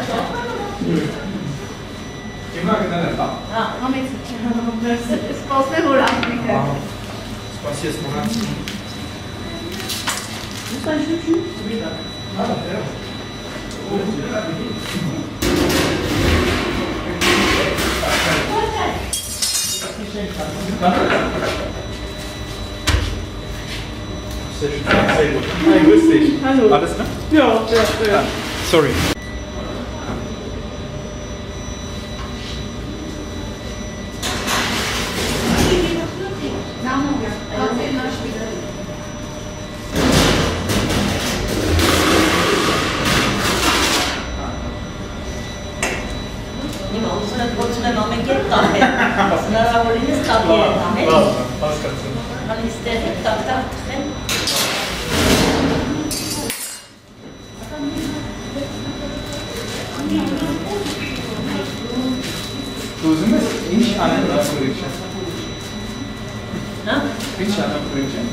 Non mais je pense même au large. C'est pas si à ce moment-là. Juste un chouchou. Ah, d'accord. Hi, grüß dich. Hallo. Alles klar? Ja. Sorry. Gözümüz inç anı da kuruyacak. Ha? İnç anı kuruyacak.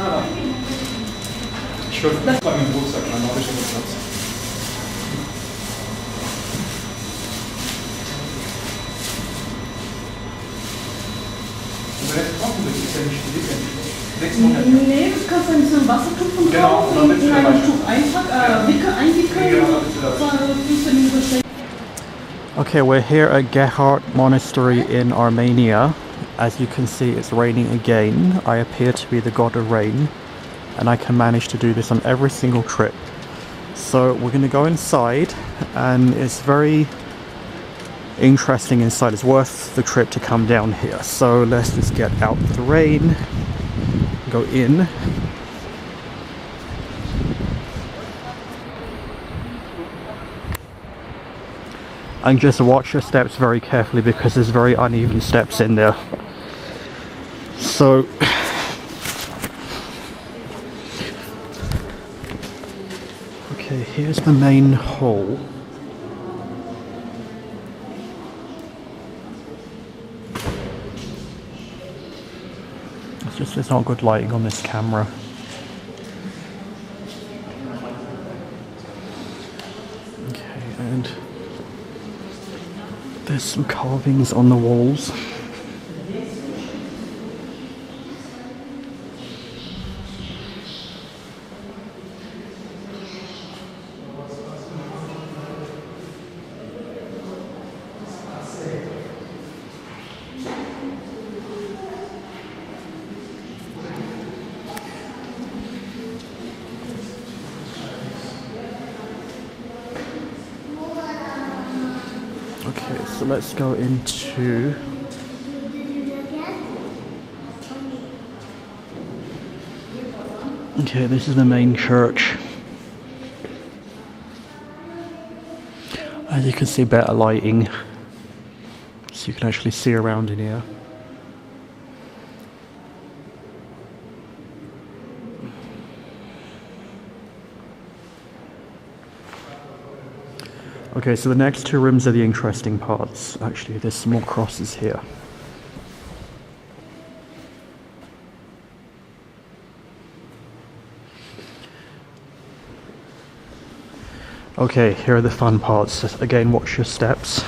Ah, ich wollte das bei meinem Rucksack, dann habe ich immer Platz. Aber jetzt brauchen wir das, ist ja nicht die Dicke. 6 Monate. Nee, das kannst du ein bisschen Wasser tupfen Genau, drauf dann und in einem Tuch einwickeln. Okay, we're here at Geghard Monastery in Armenia. As you can see, it's raining again. I appear to be the god of rain, and I can manage to do this on every single trip. So we're going to go inside, and it's very interesting inside. It's worth the trip to come down here. So let's just get out of the rain, go in. And just watch your steps very carefully because there's very uneven steps in there. So okay, here's the main hall. It's just there's not good lighting on this camera. Okay, and there's some carvings on the walls. Okay, so let's go into okay, this is the main church. As you can see, better lighting, so you can actually see around in here. Okay, so the next two rooms are the interesting parts. Actually, there's some more crosses here. Okay, here are the fun parts. Again, watch your steps.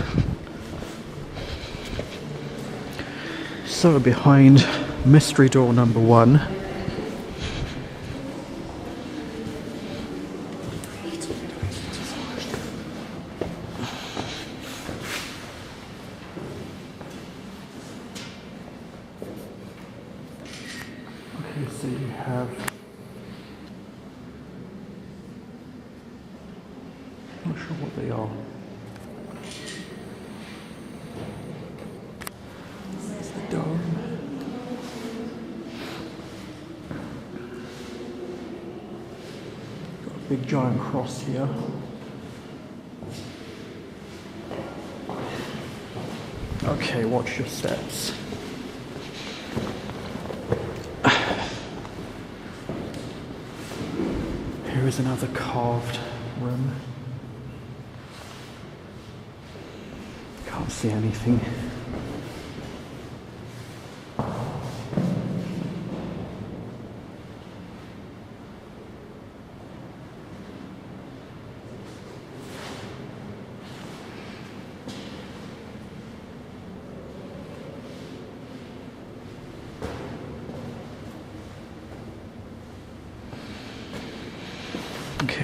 So behind mystery door number 1, so you have not sure what they are. There's the dome. Got a big giant cross here. Okay, watch your steps. Here is another carved room. Can't see anything.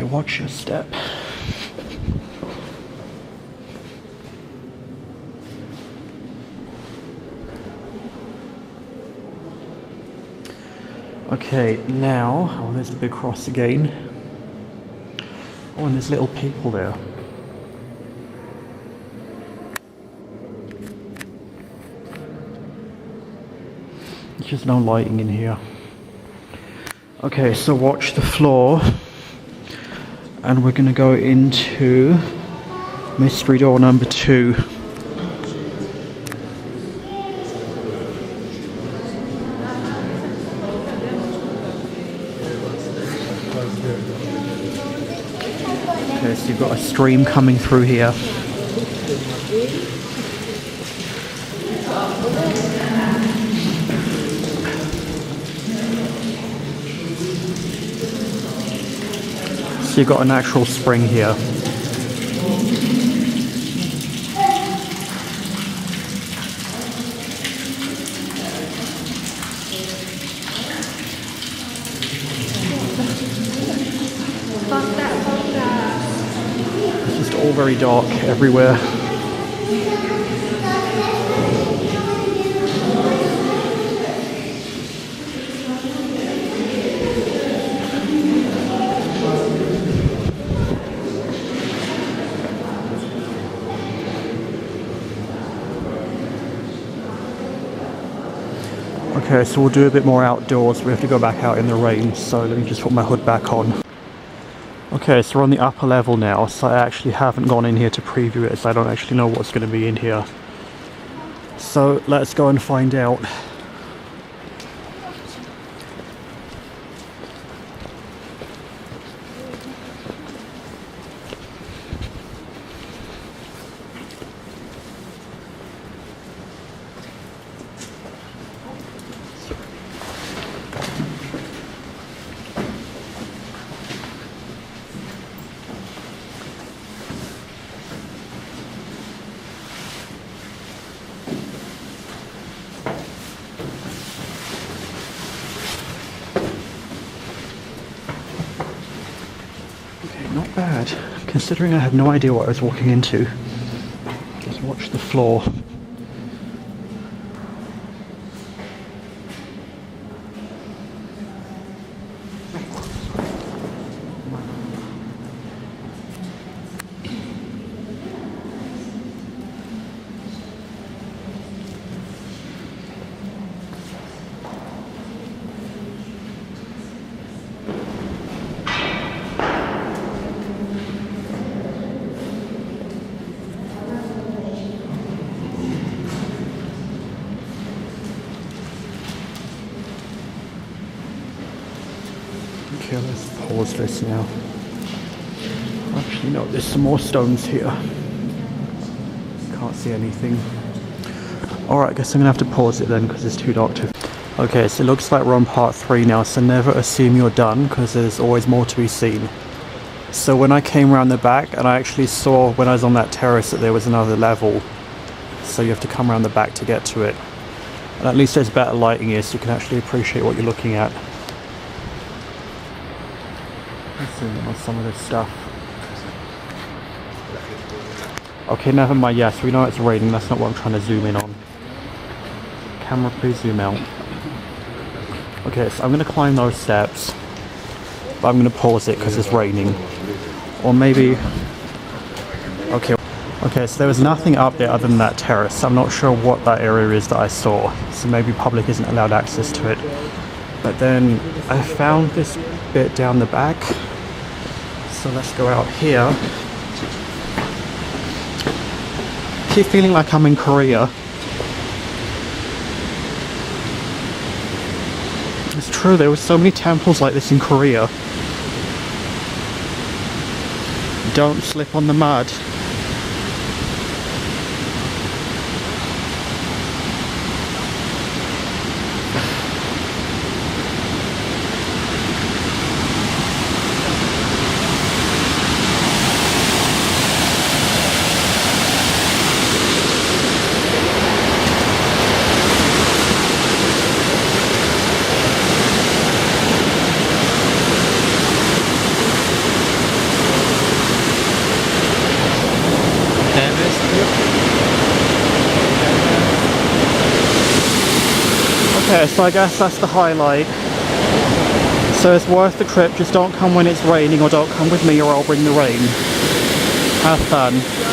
watch your step. Okay, now, oh, there's the big cross again. Oh, and there's little people there. There's just no lighting in here. Okay, so watch the floor. And we're going to go into mystery door number 2. Okay, so you've got a stream coming through here. So you've got a natural spring here. It's just all very dark everywhere. Okay, so we'll do a bit more outdoors. We have to go back out in the rain, so let me just put my hood back on. Okay, so we're on the upper level now, so I actually haven't gone in here to preview it, so I don't actually know what's going to be in here. So let's go and find out. Not bad, considering I had no idea what I was walking into. Just watch the floor. Okay, let's pause this now. Actually, no, there's some more stones here. Can't see anything. Alright, I guess I'm gonna have to pause it then because it's too dark to... Okay, so it looks like we're on part 3 now, so never assume you're done because there's always more to be seen. So when I came around the back, and I actually saw when I was on that terrace that there was another level. So you have to come around the back to get to it. And at least there's better lighting here so you can actually appreciate what you're looking at. Let's zoom in on some of this stuff. Okay, never mind. Yes, we know it's raining. That's not what I'm trying to zoom in on. Camera, please zoom out. Okay, so I'm going to climb those steps. But I'm going to pause it because it's raining. Or maybe... Okay, so there was nothing up there other than that terrace. I'm not sure what that area is that I saw. So maybe public isn't allowed access to it. But then I found this bit down the back. So let's go out here. I keep feeling like I'm in Korea. It's true, there were so many temples like this in Korea. Don't slip on the mud. Okay, so I guess that's the highlight. So it's worth the trip, just don't come when it's raining, or don't come with me or I'll bring the rain. Have fun.